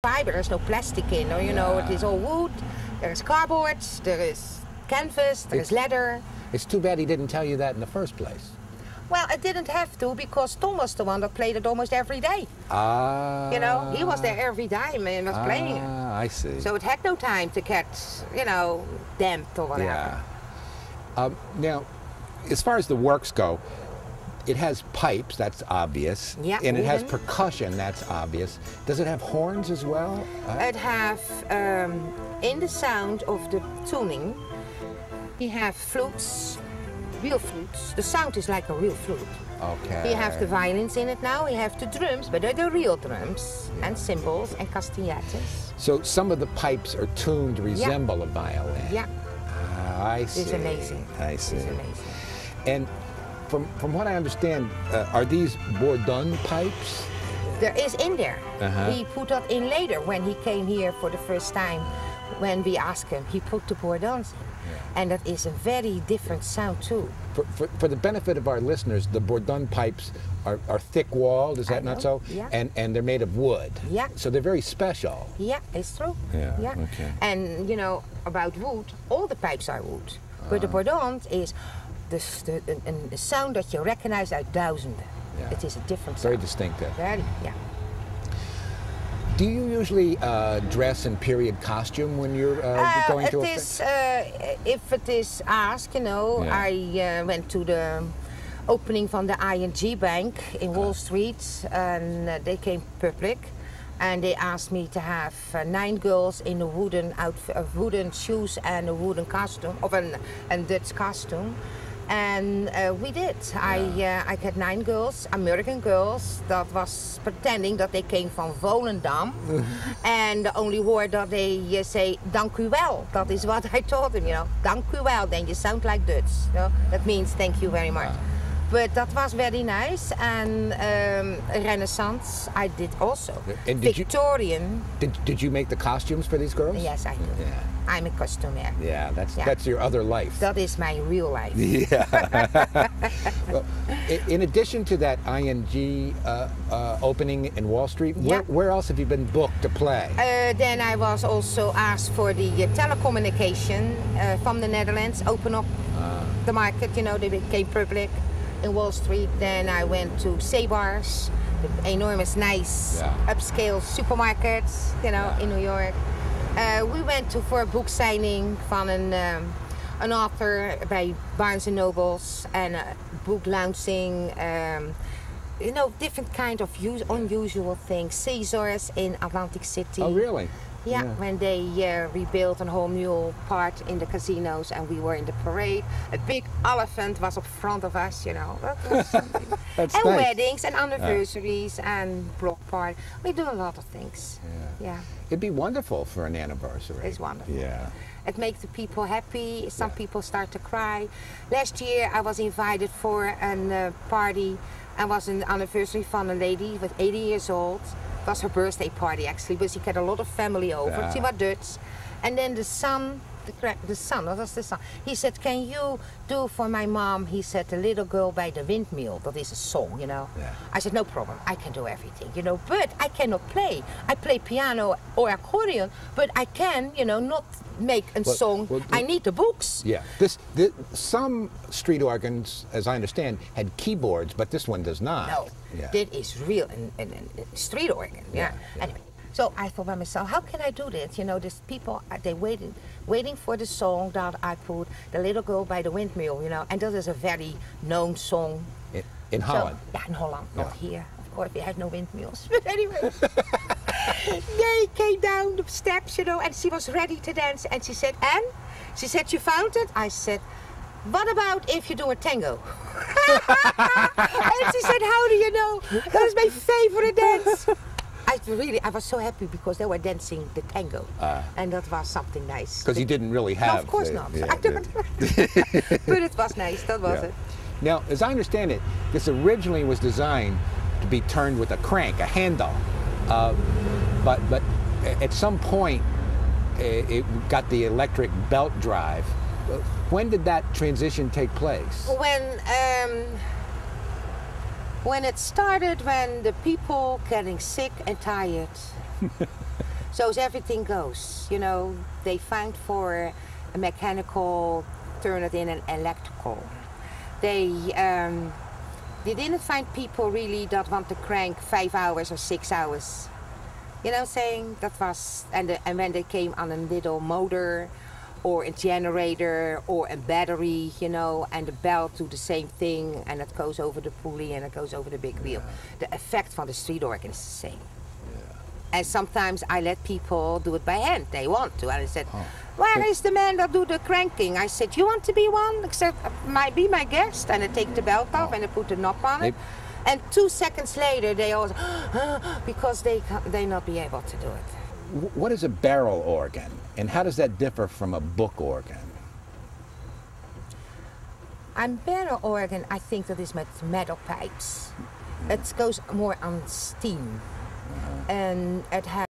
fiber, there's no plastic in, or, you know, it is all wood, there's cardboard, there is canvas, there's leather. It's too bad he didn't tell you that in the first place. Well, I didn't have to, because Tom was the one that played it almost every day. Ah. You know, he was there every time and was playing it. Ah, I see. So it had no time to get, you know, damped or whatever. Yeah. Now, as far as the works go, it has pipes, that's obvious. Yeah. And it has percussion, that's obvious. Does it have horns as well? It have, in the sound of the tuning, we have flutes, real flutes. The sound is like a real flute. Okay. We have the violins in it now, we have the drums, but they're the real drums, and cymbals and castanhettes. So some of the pipes are tuned to resemble a violin. Yeah. I see. It's amazing. I see. It's amazing. And from what I understand, are these Bourdon pipes? There is in there. He put that in later when he came here for the first time. When we asked him, he put the Bourdons in. And that is a very different sound too. For the benefit of our listeners, the Bourdon pipes are thick-walled, is that not so? Yeah. And they're made of wood. Yeah. So they're very special. Yeah, it's true. Yeah. Okay. And you know, about wood, all the pipes are wood. But the Bourdon is the sound that you recognize out thousand. Yeah. It is a different sound. Very distinctive. Very, yeah. Do you usually dress in period costume when you're going to a if it is asked, you know, I went to the opening from the ING Bank in Wall Street, and they came public, and they asked me to have 9 girls in a wooden outfit, wooden shoes and a wooden costume, of a Dutch costume. And we did. I got 9 girls, American girls, that was pretending that they came from Volendam. And the only word that they say, dank u wel. That is what I told them, you know. Dank u wel, then you sound like Dutch. You know? That means thank you very much. But that was very nice. And Renaissance, I did also. And Victorian. Did you make the costumes for these girls? Yes, I do. Yeah. I'm a costumer. Yeah, that's your other life. That is my real life. Yeah. Well, in addition to that ING opening in Wall Street, where else have you been booked to play? Then I was also asked for the telecommunication from the Netherlands, open up the market, you know, they became public in Wall Street. Then I went to Sabars, the enormous, nice, upscale supermarkets, you know, in New York. We went for a book signing from an author by Barnes & Nobles, and a book launching, you know, different kind of unusual things. Caesars in Atlantic City. Oh, really? Yeah, when they rebuilt a whole new part in the casinos, and we were in the parade. A big elephant was up front of us, you know. That was something. That's and nice. Weddings and anniversaries and block party. We do a lot of things. Yeah. It'd be wonderful for an anniversary. It's wonderful. Yeah. It makes the people happy. Some people start to cry. Last year I was invited for a party, and was an anniversary from a lady with 80 years old. It was her birthday party actually, but she had a lot of family over. She was Dutch. And then the son, what was the son? He said, can you do for my mom, he said, The Little Girl by the Windmill. That is a song, you know. Yeah. I said, no problem, I can do everything, you know, but I cannot play. I play piano or accordion, but I can, you know, not make a song. I need the books. Yeah. Some street organs, as I understand, had keyboards, but this one does not. No, that is real a street organ. Yeah. Anyway, so I thought by myself, how can I do this? You know, these people, they waiting for the song that I put, The Little Girl by the Windmill, you know, and that is a very known song. In Holland? Yeah, in Holland, not here. Of course, we had no windmills. But anyway, they came down the steps, you know, and she was ready to dance. And she said, Anne? She said, you found it? I said, what about if you do a tango? And she said, how do you know? That is my favorite dance. I was so happy because they were dancing the tango, and that was something nice. Because you didn't really have. No, of course not. Yeah, I don't. But it was nice. That was it. Now, as I understand it, this originally was designed to be turned with a crank, a handle, but at some point it got the electric belt drive. When did that transition take place? When it started, when the people getting sick and tired So everything goes, you know. They find for a mechanical, turn it in an electrical. They didn't find people really that want to crank 5 hours or 6 hours. You know, saying that was, and when they came on a little motor or a generator or a battery, you know, and the belt do the same thing, and it goes over the pulley and it goes over the big wheel. The effect from the street organ is the same. And sometimes I let people do it by hand. They want to. And I said, where is the man that do the cranking? I said, you want to be one? I said, be my guest. And I take the belt off and I put the knob on it. And 2 seconds later, they all, because they not be able to do it. What is a barrel organ? And how does that differ from a book organ? A barrel organ, I think that is with metal pipes. It goes more on steam. And it has